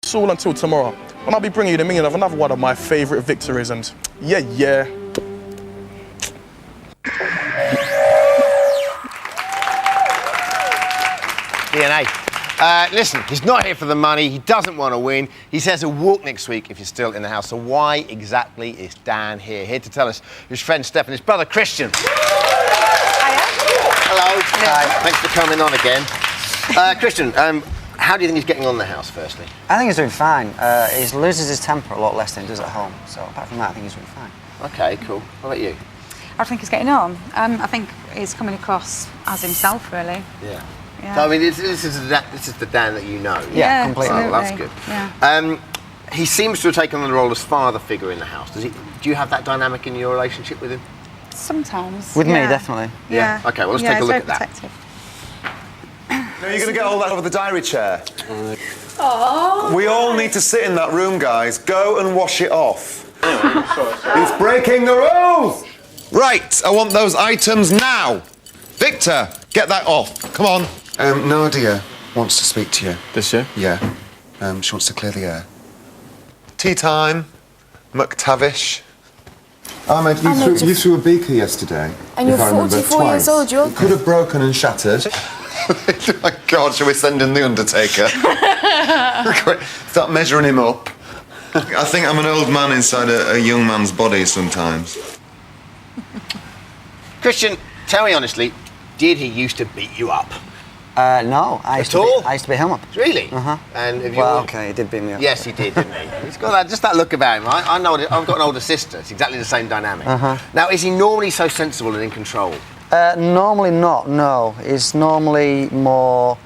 It's all until tomorrow, when I'll be bringing you the meaning of another one of my favourite Victorisms. Yeah, yeah. DNA. Listen, he's not here for the money. He doesn't want to win. He says he'll walk next week if you're still in the house. So why exactly is Dan here? Here to tell us his friend Steph and his brother Christian. Hello. Hi. Thanks for coming on again. Christian, how do you think he's getting on in the house, firstly? I think he's doing fine. He loses his temper a lot less than he does at home. So apart from that, I think he's doing fine. OK, cool. What about you? I think he's getting on. I think he's coming across as himself, really. Yeah. Yeah. So, I mean, this is the Dan that you know. Yeah, completely. Oh, that's good. Yeah. He seems to have taken on the role as father figure in the house. Do you have that dynamic in your relationship with him? Sometimes. With me, definitely. Yeah. OK, well, let's take a look at that. Protective. Now you're going to get all that over the diary chair. We all need to sit in that room, guys. Go and wash it off. It's breaking the rules! Right, I want those items now. Victor, get that off. Come on. Nadia wants to speak to you. Does she? Yeah. She wants to clear the air. Tea time. McTavish. Ahmed, you threw a beaker yesterday. And you're 44 years old, It could have broken and shattered. Oh my God, shall we send in the Undertaker? Start measuring him up. I think I'm an old man inside a young man's body sometimes. Christian, tell me honestly, did he used to beat you up? No, I used to beat him up. Really? Uh-huh. And have you? Well, OK, he did beat me up. Yes, he did, didn't he? He's got just that look about him. I know. I've got an older sister. It's exactly the same dynamic. Now, is he normally so sensible and in control? Normally not, no. He's normally more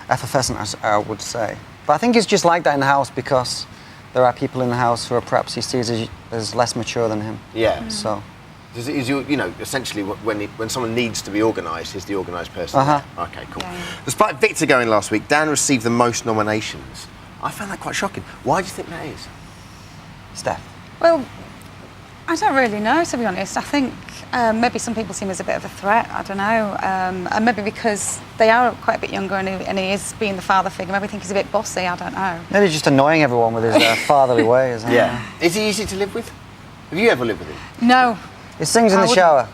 effervescent, as I would say. But I think he's just like that in the house because there are people in the house who are perhaps he sees as less mature than him. Yeah. So. Is you know, essentially when someone needs to be organised, he's the organised person. OK, cool. Yeah. Despite Victor going last week, Dan received the most nominations. I found that quite shocking. Why do you think that is? Steph? Well, I don't really know, to be honest. I think maybe some people see him as a bit of a threat, I don't know. And maybe because they are quite a bit younger and he is being the father figure, maybe think he's a bit bossy, I don't know. Maybe he's just annoying everyone with his fatherly ways. Yeah. Is he easy to live with? Have you ever lived with him? No. He sings in the shower.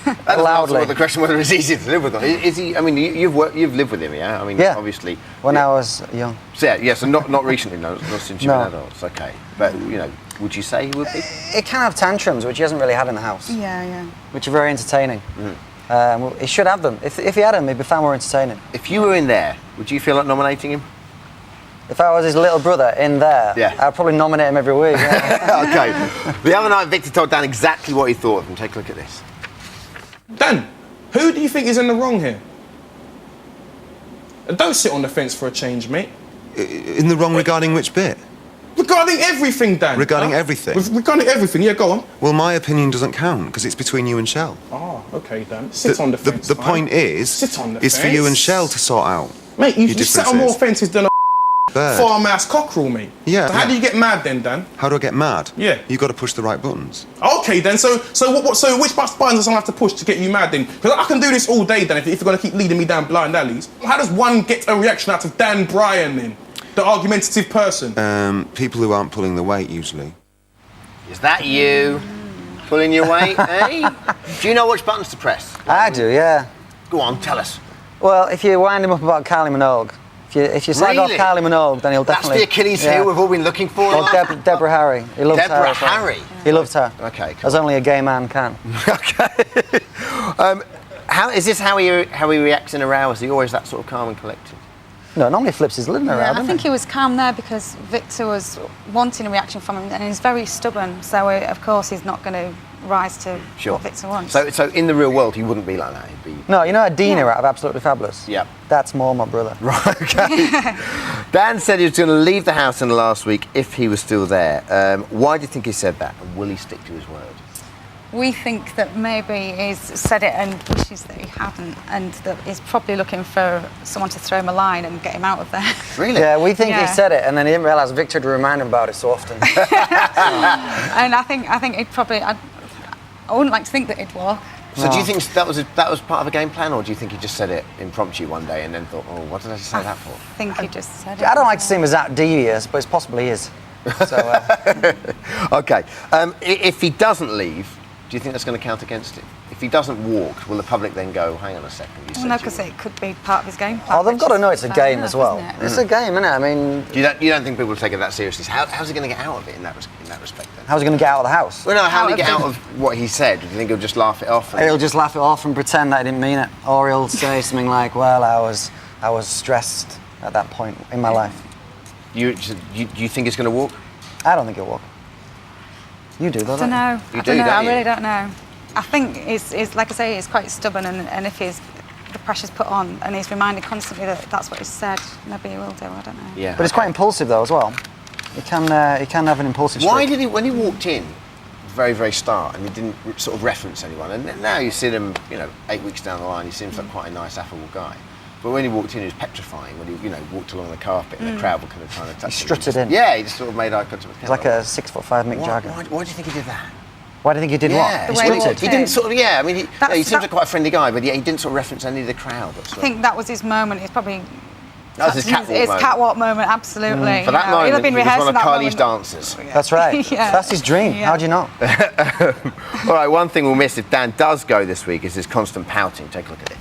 That loudly. Answer the question whether it's easy to live with him. Is he? I mean, you've lived with him, yeah? I mean, obviously. When I was young. So, yeah, so not recently, no, not since you've been adults. OK, but you know, would you say he would be? He can have tantrums, which he hasn't really had in the house. Yeah. Which are very entertaining. He should have them. If he had them, he'd be far more entertaining. If you were in there, would you feel like nominating him? If I was his little brother in there, I'd probably nominate him every week. OK. The other night, Victor told Dan exactly what he thought of him. Take a look at this. Dan, who do you think is in the wrong here? Don't sit on the fence for a change, mate. In the wrong regarding which bit? Regarding everything, Dan. Regarding everything? Regarding everything, yeah, go on. Well, my opinion doesn't count, because it's between you and Shell. Oh, OK, Dan. Sit on the fence. The point is, sit on the it's for you and Shell to sort out. Mate, you sat on more fences than a farm-ass cockerel, mate. Yeah. So how do you get mad then, Dan? How do I get mad? Yeah. You got to push the right buttons. OK, then. So which buttons does someone have to push to get you mad then? Because I can do this all day, Dan, if you're going to keep leading me down blind alleys. How does one get a reaction out of Dan Bryan then? The argumentative person? People who aren't pulling the weight, usually. Is that you? Pulling your weight, eh? Do you know which buttons to press? I do, yeah. Go on, tell us. Well, if you wind him up about Kylie Minogue, if you slag off Kylie Minogue, then he'll definitely... That's the Achilles heel we've all been looking for. Or Deborah Harry. He loves Deborah her. Harry? He loves her. OK, cool. As only a gay man can. OK. Is this how he reacts in a row? Is he always that sort of calm and collected? No, normally he flips his lid around. I think he was calm there because Victor was wanting a reaction from him and he's very stubborn. So, of course, he's not going to rise to what Victor wants. So in the real world, he wouldn't be like that? He'd be... No, you know Adina out of Absolutely Fabulous? Yeah. That's more my brother. Right, OK. Dan said he was going to leave the house in the last week if he was still there. Why do you think he said that? And will he stick to his word? We think that maybe he's said it and wishes that he hadn't, and that he's probably looking for someone to throw him a line and get him out of there. Really? Yeah, we think he said it, and then he didn't realise Victor would remind him about it so often. And I think he'd probably... I wouldn't like to think that he'd walk. So do you think that was part of a game plan, or do you think he just said it impromptu one day and then thought, oh, what did I say that for? I think he just said it. I don't like to see him as that devious, but it possibly is. So, OK. If he doesn't leave, do you think that's going to count against him? If he doesn't walk, will the public then go, hang on a second, you said No, because it could be part of his game plan. oh, they've got to know it's a game as well. Isn't It's a game, isn't it? I mean, You don't think people will take it that seriously? How's he going to get out of it in that respect then? how's he going to get out of the house? Well, no, how will he get out of what he said? Do you think he'll just laugh it off? He'll just laugh it off and pretend that he didn't mean it, or he'll say something like, "Well, I was stressed at that point in my life." You think he's going to walk? I don't think he'll walk. You do, though, I don't know. You I do, don't know. don't I you? really don't know. I think he's like I say, he's quite stubborn, and if the pressure's put on and he's reminded constantly that that's what he's said, maybe he will do. I don't know. Yeah. But it's quite impulsive, though, as well. He can have an impulsive streak. Why did he, when he walked in, very, very start, and he didn't sort of reference anyone, and now you see him, 8 weeks down the line, he seems like quite a nice, affable guy. But when he walked in, he was petrifying. When he, walked along the carpet, and the crowd were kind of trying to touch him. strutted in. Yeah, he just sort of made eye contact with him. He's like a 6'5" Mick Jagger. Why do you think he did that? Why do you think he did Yeah, what? The He way he strutted. walked He didn't sort of, yeah. I mean, he seems like quite a friendly guy, but yeah, he didn't sort of reference any of the crowd. I think that was his moment. It's probably That was his catwalk moment. catwalk moment, absolutely. For that He'll have moment, been he was one rehearsing of that Kylie's moment. dancers. That's right. Yeah. That's his dream. Yeah. How do you know? All right, one thing we'll miss if Dan does go this week is his constant pouting. Take a look at this.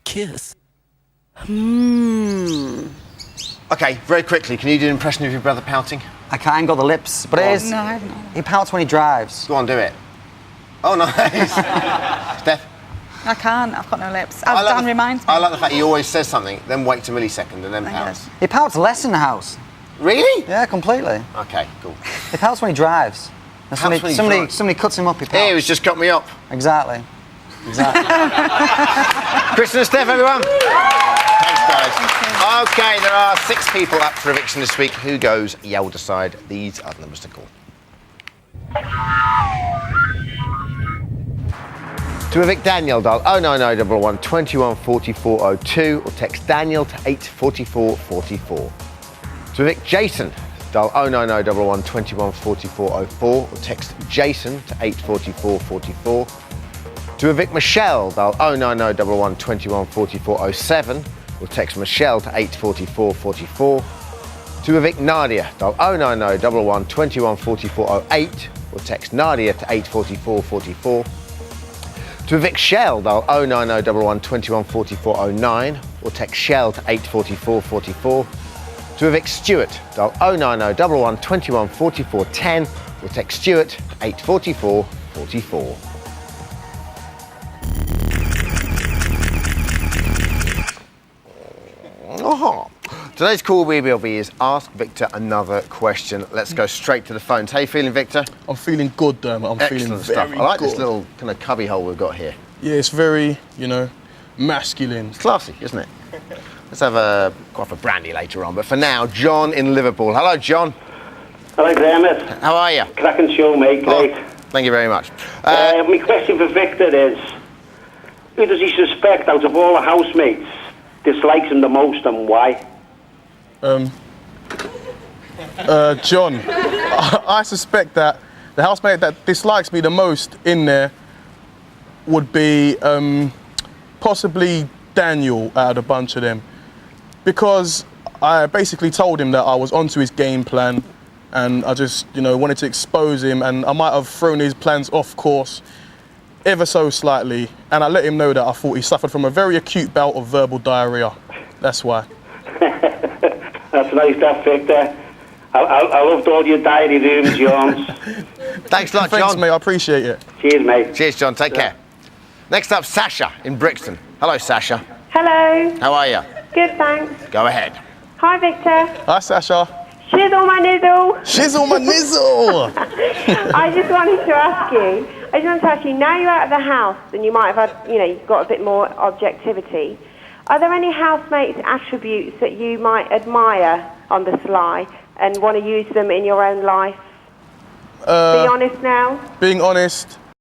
Kiss. Okay, very quickly, can you do an impression of your brother pouting? I can't got the lips, but it is. No, I haven't. He pouts when he drives. Go on, do it. Oh, nice. Steph? I can't. I've got no lips. As Dan reminds me. I like the fact he always says something, then waits a millisecond, and then pouts. He pouts less in the house. Really? Yeah, completely. Okay, cool. He pouts when he drives. And Pouts when he drives. somebody cuts him up, he pouts. Here, he's just cut me up. Exactly. Kristen and Steph, everyone. Thanks, guys. Okay, there are 6 people up for eviction this week. Who goes? You'll decide. These are the numbers to call. To evict Daniel, dial 09011 21 4402 or text Daniel to 84444. To evict Jason, dial 09011 21 4404 or text Jason to 84444. To evict Michelle, dial 09011 21 4407 or text Michelle to 84444. To evict Nadia, dial 09011 21 4408 or text Nadia to 84444. To evict Shell, dial 09011 21 4409 or text Shell to 84444. To evict Stuart, dial 09011 21 4410 or text Stuart to 84444. Today's call BBLB is Ask Victor Another Question. Let's go straight to the phones. How you feeling, Victor? I'm feeling good, Dermot. I'm feeling Excellent stuff. very I like good. this little kind of cubby hole we've got here. Yeah, it's very, masculine. It's classy, isn't it? Let's have a go for brandy later on. But for now, John in Liverpool. Hello, John. Hello, Dermot. How are you? Cracking show, mate. Great. Oh, thank you very much. My question for Victor is, who does he suspect out of all the housemates dislikes him the most and why? John, I suspect that the housemate that dislikes me the most in there would be possibly Daniel out of the bunch of them, because I basically told him that I was onto his game plan and I just, wanted to expose him, and I might have thrown his plans off course ever so slightly, and I let him know that I thought he suffered from a very acute bout of verbal diarrhea. That's why. That's nice, that, Victor. I loved all your diary rooms, John. Thanks a lot, John. Thanks, mate. I appreciate it. Cheers, mate. Cheers, John. Take care. Next up, Sasha in Brixton. Hello, Sasha. Hello. How are you? Good, thanks. Go ahead. Hi, Victor. Hi, Sasha. Shizzle my nizzle. Shizzle my nizzle. I just wanted to ask you, now you're out of the house and you might have had, you've got a bit more objectivity. Are there any housemates' attributes that you might admire on the sly and want to use them in your own life? Be honest now. Being honest,